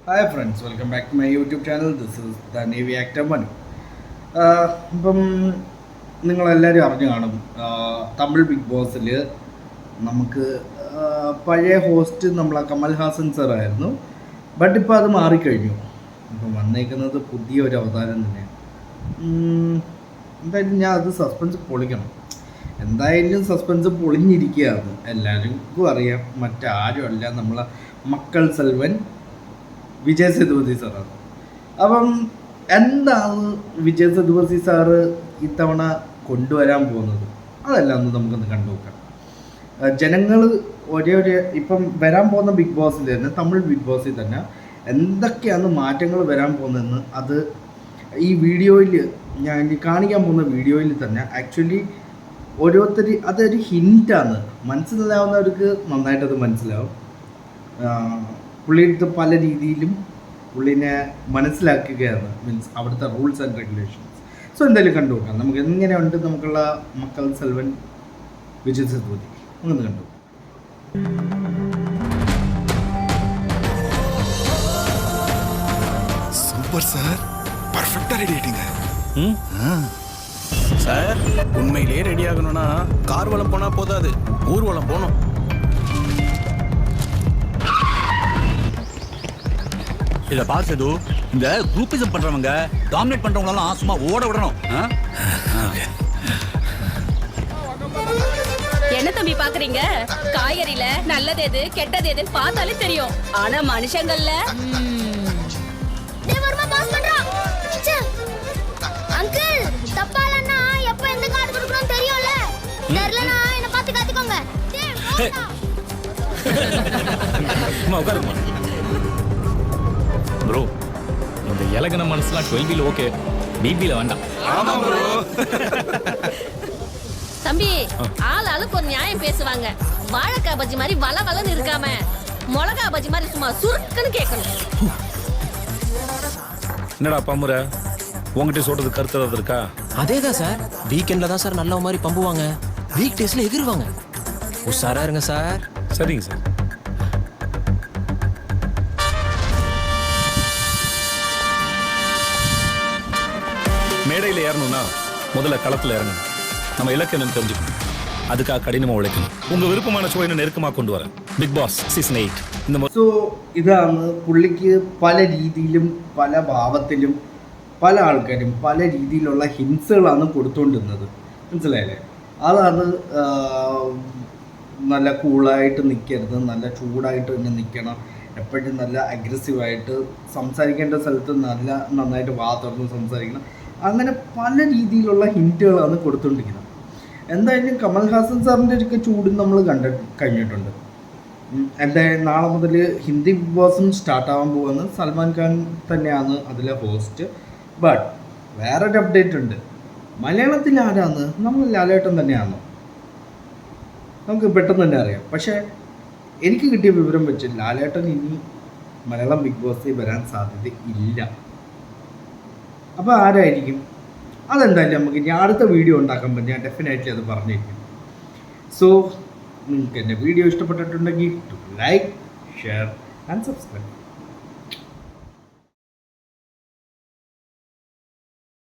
Hi friends, welcome back to my YouTube channel. This is the navy actor Manu. ഇപ്പം നിങ്ങളെല്ലാവരും അറിഞ്ഞു കാണും, Tamil big ബോസിൽ നമുക്ക് പഴയ ഹോസ്റ്റ് നമ്മളെ കമൽ ഹാസൻ സാറായിരുന്നു. ബട്ട് ഇപ്പോൾ അത് മാറിക്കഴിഞ്ഞു. ഇപ്പം വന്നേക്കുന്നത് പുതിയൊരു അവതാരം തന്നെയാണ്. എന്തായാലും ഞാൻ അത് സസ്പെൻസ് പൊളിക്കണം. എന്തായാലും സസ്പെൻസ് പൊളിഞ്ഞിരിക്കുകയാണ്. എല്ലാവർക്കും അറിയാം, മറ്റാരും അല്ല, നമ്മളെ മക്കൾ സെൽവൻ വിജയ് സേതുപതി സാറാണ്. അപ്പം എന്താണ് വിജയ് സേതുപതി സാറ് ഇത്തവണ കൊണ്ടുവരാൻ പോകുന്നത്, അതെല്ലാം ഒന്ന് നമുക്കൊന്ന് കണ്ടു നോക്കാം. ജനങ്ങൾ ഇപ്പം വരാൻ പോകുന്ന ബിഗ് ബോസിൽ തന്നെ, തമിഴ് ബിഗ് ബോസിൽ തന്നെ എന്തൊക്കെയാണ് മാറ്റങ്ങൾ വരാൻ പോകുന്നതെന്ന് അത് ഈ വീഡിയോയിൽ ഞാൻ കാണിക്കാൻ പോകുന്ന വീഡിയോയിൽ തന്നെ ആക്ച്വലി ഓരോരുത്തർ അതൊരു ഹിൻ്റാണ്. മനസ്സിലാവുന്നവർക്ക് നന്നായിട്ടത് മനസ്സിലാവും. പുള്ളിയെടുത്ത് പല രീതിയിലും പുള്ളിനെ മനസ്സിലാക്കുകയാണ്, മീൻസ് അവിടുത്തെ റൂൾസ് ആൻഡ് റെഗുലേഷൻസ്. സോ എന്തായാലും കണ്ടു നോക്കാം നമുക്ക് എങ്ങനെയുണ്ട് നമുക്കുള്ള മക്കൾ സെൽവൻ വിജയ് സേതുപതി. ഒന്ന് കണ്ടു. சூப்பர் சார், பர்ஃபெக்ட்டா ரெடி ஆயிட்டீங்க சார். உண்மையிலேயே ரெடி ஆகணும்னா கார்வலம் போனா போதாது, ஊர்வலம் போகணும். இத பாத்து இந்த குரூப்பிசம் பண்றவங்க, டாமினேட் பண்றவங்க எல்லாம் சும்மா ஓட விடணும். என்ன தம்பி பாக்குறீங்க? காய்கறில நல்லது எது கெட்டது எதுன்னு பார்த்தாலே தெரியும். ஆனா மனுஷங்கள்ல அங்கிள் தப்பாலன்னா எப்ப எந்த கார்டு கொடுக்கணும் தெரியும்ல. தெரியலனா என்ன பாத்து காத்திக்கோங்க. உட்காருமா ப்ரோ. இந்த இலகன மனசுலாம் 12 ஓகே, பிபில வேண்டாம். ஆமா ப்ரோ. தம்பி ஆளுக்கு ஒரு நியாயம் பேசுவாங்க. வாழைக்காய் பஜ்ஜி மாதிரி வளவளன்னு இருக்காம மிளகா பஜ்ஜி மாதிரி சும்மா சுருக்குன்னு கேட்கணும். என்னடா பம்புற, உங்ககிட்ட சொல்றது கருத்து ஏதாவது இருக்கா? அதேதான் சார், வீக்கெண்ட்ல தான் சார் நல்ல மாதிரி பம்புவாங்க, வீக் டேஸ்ல எகிருவாங்க. உஷாரா இருங்க சார். சரிங்க சார். மேடையில் ஏறணும்னா முதல்ல களத்தில் இறங்கணும். நம்ம இலக்கு என்னன்னு தெரிஞ்சுக்கணும். அதுக்காக கடினமாக உழைக்கணும். உங்கள் விருப்பமான ஷோ என்ன நெருக்கமாக கொண்டு வரேன். பிக் பாஸ் സീസൺ 8 இந்த സോ ഇതാണ് പുള്ളിക്ക് പല രീതിയിലും പല ഭാവത്തിലും പല ആൾക്കാരും പല രീതിയിലുള്ള ഹിൻസുകളാണ് കൊടുത്തുകൊണ്ടിരുന്നത്. മനസ്സിലായില്ലേ? അതാണ് നല്ല കൂളായിട്ട് നിൽക്കരുത്, നല്ല ചൂടായിട്ട് തന്നെ നിൽക്കണം, എപ്പോഴും നല്ല അഗ്രസീവായിട്ട് സംസാരിക്കേണ്ട സ്ഥലത്ത് നന്നായിട്ട് തുറന്ന് സംസാരിക്കണം. അങ്ങനെ പല രീതിയിലുള്ള ഹിൻറ്റുകളാണ് കൊടുത്തുകൊണ്ടിരിക്കുന്നത്. എന്തായാലും കമൽ ഹാസൻ സാറിൻ്റെ ഒക്കെ ചൂടും നമ്മൾ കഴിഞ്ഞിട്ടുണ്ട്. എന്തായാലും നാളെ മുതൽ ഹിന്ദി ബിഗ് ബോസും സ്റ്റാർട്ടാവാൻ പോകുന്നത് സൽമാൻ ഖാൻ തന്നെയാണ് അതിലെ ഹോസ്റ്റ്. ബട്ട് വേറൊരു അപ്ഡേറ്റ് ഉണ്ട്. മലയാളത്തിൽ ആരാണ്? നമ്മൾ ലാലേട്ടൻ തന്നെയാണ്. നമുക്ക് പെട്ടെന്ന് തന്നെ അറിയാം. പക്ഷേ എനിക്ക് കിട്ടിയ വിവരം വെച്ച് ലാലേട്ടൻ ഇനി മലയാളം ബിഗ് ബോസിൽ വരാൻ സാധ്യത ഇല്ല. അപ്പോൾ ആരായിരിക്കും? അതെന്തായാലും നമുക്ക് ഇനി അടുത്ത വീഡിയോ ഉണ്ടാക്കുമ്പോൾ ഞാൻ ഡെഫിനറ്റ്ലി അത് പറഞ്ഞിരിക്കും. സോ നിങ്ങൾക്ക് എൻ്റെ വീഡിയോ ഇഷ്ടപ്പെട്ടിട്ടുണ്ടെങ്കിൽ ലൈക്ക്, ഷെയർ ആൻഡ് സബ്സ്ക്രൈബ്.